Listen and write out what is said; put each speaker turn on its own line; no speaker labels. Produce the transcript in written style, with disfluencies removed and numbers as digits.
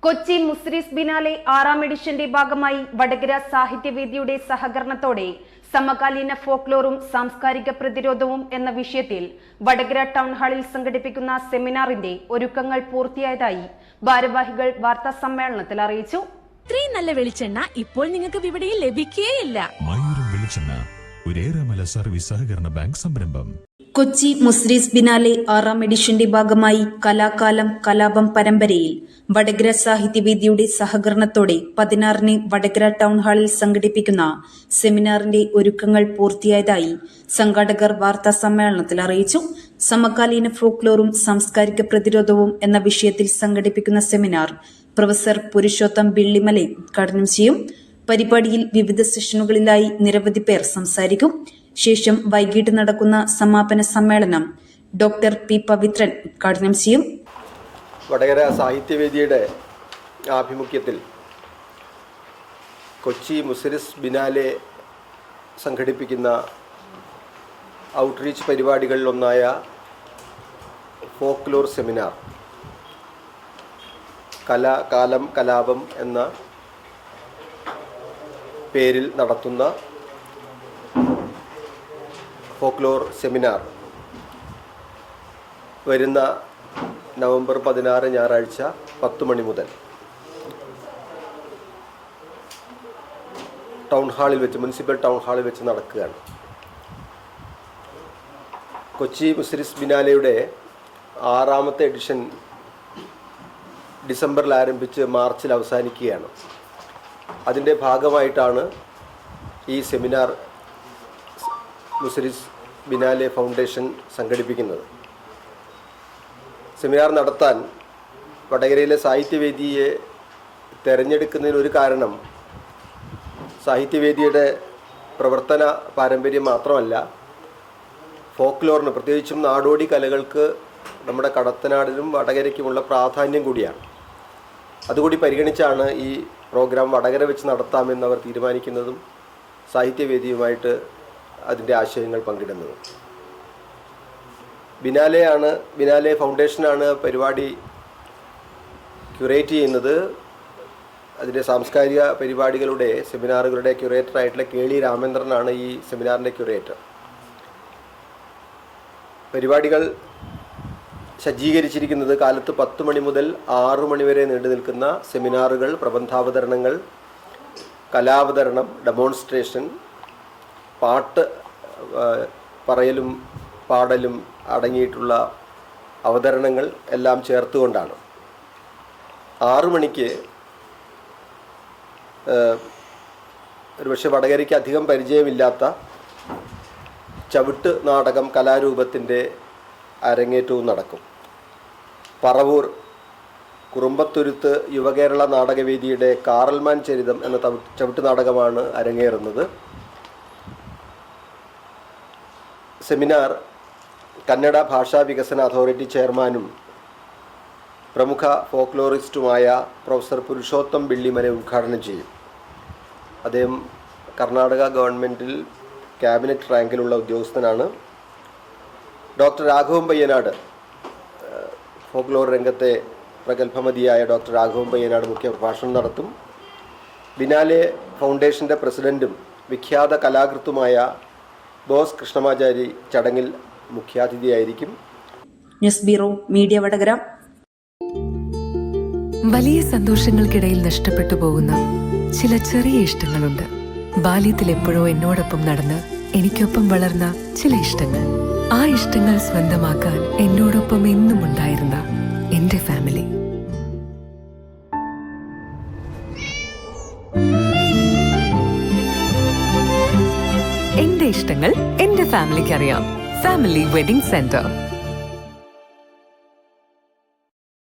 Kochi Muziris biennale 6ാം എഡിഷന്റെ ഭാഗമായി വടകര സാഹിത്യവേദിയുടെ സഹകരണത്തോടെ സമകാലീന ഫോക്ലോറും സാംസ്കാരിക പ്രതിരോധവും എന്ന വിഷയത്തിൽ വടകര ടൗൺ ഹാളിൽ സംഘടിപ്പിക്കുന്ന സെമിനാറിന്റെ ഒരുക്കങ്ങൾ പൂർത്തിയായതായി ഭാരവാഹികൾ വാർത്താ സമ്മേളനത്തിൽ അറിയിച്ചു.
ഇത്രയും നല്ല വെളിച്ചെണ്ണ ഇപ്പോൾ നിങ്ങൾക്ക് വിപണിയിൽ ലഭിക്കുകയില്ല.
മയൂരം വെളിച്ചെണ്ണ ഒരു ഏറെമല സർവീസ് സഹകരണ ബാങ്ക് സംരംഭം.
കൊച്ചി മുസ്രിസ് ബിനാലെ 6ാം എഡിഷന്റെ ഭാഗമായി കലാകാലം കലാപം പരമ്പരയിൽ വടകര സാഹിത്യവേദിയുടെ സഹകരണത്തോടെ 16-ന് വടകര ടൗൺ ഹാളിൽ സംഘടിപ്പിക്കുന്ന സെമിനാറിന്റെ ഒരുക്കങ്ങൾ പൂർത്തിയായതായി സംഘാടകർ വാർത്താ സമ്മേളനത്തിൽ അറിയിച്ചു. സമകാലീന ഫോക്ലോറും സാംസ്കാരിക പ്രതിരോധവും എന്ന വിഷയത്തിൽ സംഘടിപ്പിക്കുന്ന സെമിനാർ പ്രൊഫസർ പുരുഷോത്തം ബിള്ളിമല ഉദ്ഘാടനം ചെയ്യും. പരിപാടിയിൽ വിവിധ സെഷനുകളിലായി നിരവധി പേർ സംസാരിക്കും. ശേഷം വൈകിട്ട് നടക്കുന്ന സമാപന സമ്മേളനം ഡോക്ടർ പി പവിത്രൻ ഉദ്ഘാടനം ചെയ്യും.
വടകര സാഹിത്യവേദിയുടെ ആഭിമുഖ്യത്തിൽ കൊച്ചി മുസ്രിസ് ബിനാലെ സംഘടിപ്പിക്കുന്ന ഔട്ട്റീച്ച് പരിപാടികളിലൊന്നായ ഫോക്ലോർ സെമിനാർ കലാകാലം കലാപം എന്ന പേരിൽ നടത്തുന്ന ഫോക്ലോർ സെമിനാർ വരുന്ന നവംബർ 16 ഞായറാഴ്ച 10 മണി മുതൽ ടൗൺ ഹാളിൽ വെച്ച് മുനിസിപ്പൽ ടൗൺ ഹാളിൽ വെച്ച് നടക്കുകയാണ്. കൊച്ചി മുസ്രിസ് ബിനാലെയുടെ 6ാമത്തെ എഡിഷൻ ഡിസംബറിൽ ആരംഭിച്ച് മാർച്ചിൽ അവസാനിക്കുകയാണ്. അതിൻ്റെ ഭാഗമായിട്ടാണ് ഈ സെമിനാർ മുസ്രിസ് ബിനാലെ ഫൗണ്ടേഷൻ സംഘടിപ്പിക്കുന്നത്. സെമിനാർ നടത്താൻ വടകരയിലെ സാഹിത്യവേദിയെ തിരഞ്ഞെടുക്കുന്നതിനൊരു കാരണം സാഹിത്യവേദിയുടെ പ്രവർത്തന പാരമ്പര്യം മാത്രമല്ല, ഫോക്ലോറിന് പ്രത്യേകിച്ചും നാടോടി കലകൾക്ക് നമ്മുടെ കടത്തനാടിനും വടകരയ്ക്കുമുള്ള പ്രാധാന്യം കൂടിയാണ്. അതുകൂടി പരിഗണിച്ചാണ് ഈ പ്രോഗ്രാം വടകര വെച്ച് നടത്താമെന്ന് അവർ തീരുമാനിക്കുന്നതും സാഹിത്യവേദിയുമായിട്ട് അതിൻ്റെ ആശയങ്ങൾ പങ്കിടുന്നത്. ബിനാലെ ഫൗണ്ടേഷനാണ് പരിപാടി ക്യൂറേറ്റ് ചെയ്യുന്നത്. അതിൻ്റെ സാംസ്കാരിക പരിപാടികളുടെ സെമിനാറുകളുടെ ക്യൂറേറ്ററായിട്ടുള്ള കേളി രാമേന്ദ്രനാണ് ഈ സെമിനാറിൻ്റെ ക്യൂറേറ്റർ. പരിപാടികൾ സജ്ജീകരിച്ചിരിക്കുന്നത് കാലത്ത് 10 മണി മുതൽ 6 മണി വരെ നീണ്ടു നിൽക്കുന്ന സെമിനാറുകൾ, പ്രബന്ധാവതരണങ്ങൾ, കലാവതരണം, ഡെമോൺസ്ട്രേഷൻ, പാട്ട് പറയലും പാടലും അടങ്ങിയിട്ടുള്ള അവതരണങ്ങൾ എല്ലാം ചേർത്തുകൊണ്ടാണ്. 6 മണിക്ക് ഒരുപക്ഷെ വടകരയ്ക്ക് അധികം പരിചയമില്ലാത്ത ചവിട്ട് നാടകം കലാരൂപത്തിൻ്റെ അരങ്ങേറ്റവും നടക്കും. പറവൂർ കുറുമ്പത്തുരുത്ത് യുവകേരള നാടകവേദിയുടെ കാറൽമാൻ ചരിതം എന്ന ചവിട്ട് നാടകമാണ് അരങ്ങേറുന്നത്. സെമിനാർ കന്നഡ ഭാഷാ വികസന അതോറിറ്റി ചെയർമാനും പ്രമുഖ ഫോക്ലോറിസ്റ്റുമായ പ്രൊഫസർ പുരുഷോത്തം ബിള്ളിമല ഉദ്ഘാടനം ചെയ്യും. അദ്ദേഹം കർണാടക ഗവൺമെൻറ്റിൽ ക്യാബിനറ്റ് റാങ്കിലുള്ള ഉദ്യോഗസ്ഥനാണ്. ഡോക്ടർ രാഘവൻ പയ്യനാട്, ഫോക്ലോർ രംഗത്തെ പ്രഗത്ഭമതിയായ ഡോക്ടർ രാഘവൻ പയ്യനാട് മുഖ്യ പ്രഭാഷണം നടത്തും. ബിനാലെ ഫൗണ്ടേഷൻ്റെ പ്രസിഡൻറ്റും വിഖ്യാത കലാകൃത്തുമായ ബോസ് കൃഷ്ണമാചാരി ചടങ്ങിൽ മുഖ്യാതിഥിയായിരിക്കും.
News bureau media Vadakara.
വലിയ സന്തോഷങ്ങൾക്കിടയിൽ നഷ്ടപ്പെട്ടു പോകുന്ന ചില ചെറിയ ഇഷ്ടങ്ങളുണ്ട്. ബാല്യത്തിൽ എപ്പോഴോ എന്നോടൊപ്പം നടന്ന് എനിക്കൊപ്പം വളർന്ന ചില ഇഷ്ടങ്ങൾ. ആ ഇഷ്ടങ്ങൾ സ്വന്തമാക്കാൻ എന്നോടൊപ്പം എന്നും ഉണ്ടായിരുന്ന എന്റെ ഫാമിലി. എന്റെ ഇഷ്ടങ്ങൾ എന്റെ ഫാമിലിക്ക് അറിയാം. Family wedding centre.